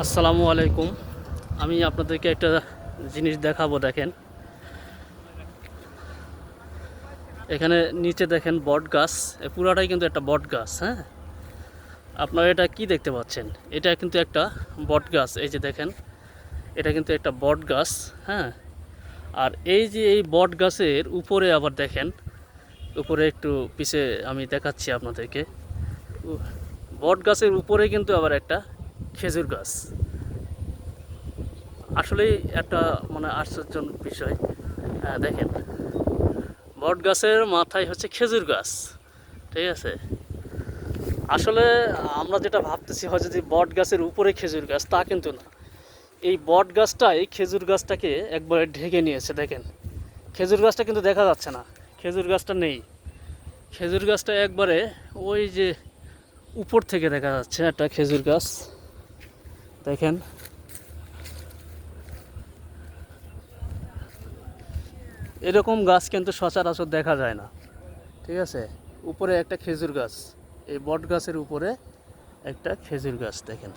আসসালামু আলাইকুম। আমি আপনাদেরকে একটা জিনিস দেখাবো। দেখেন, এখানে নিচে দেখেন বট গাছ। পুরাটাই কিন্তু একটা বট গাছ। হ্যাঁ, আপনারা এটা কি দেখতে পাচ্ছেন? এটা কিন্তু একটা বট গাছ। এই যে দেখেন, এটা কিন্তু একটা বট গাছ। হ্যাঁ, আর এই যে এই বট গাছের উপরে আবার দেখেন, উপরে একটু পিছে আমি দেখাচ্ছি আপনাদেরকে। বট গাছের উপরে কিন্তু আবার একটা খেজুর গাছ। আসলেই একটা মানে আশ্চর্যজনক বিষয়। দেখেন, বট গাছের মাথায় হচ্ছে খেজুর গাছ। ঠিক আছে, আসলে আমরা যেটা ভাবতেছি হয় যদি বট গাছের উপরে খেজুর গাছ, তা কিন্তু না। এই বট গাছটাই খেজুর গাছটাকে একবারে ঢেকে নিয়েছে। দেখেন, খেজুর গাছটা কিন্তু দেখা যাচ্ছে না, খেজুর গাছটা নেই। খেজুর গাছটা একবারে ওই যে উপর থেকে দেখা যাচ্ছে একটা খেজুর গাছ। দেখেন, এরকম গাছ কিন্তু সচরাচর দেখা যায় না। ঠিক আছে, উপরে একটা খেজুর গাছ, এই বট গাছের উপরে একটা খেজুর গাছ দেখেন।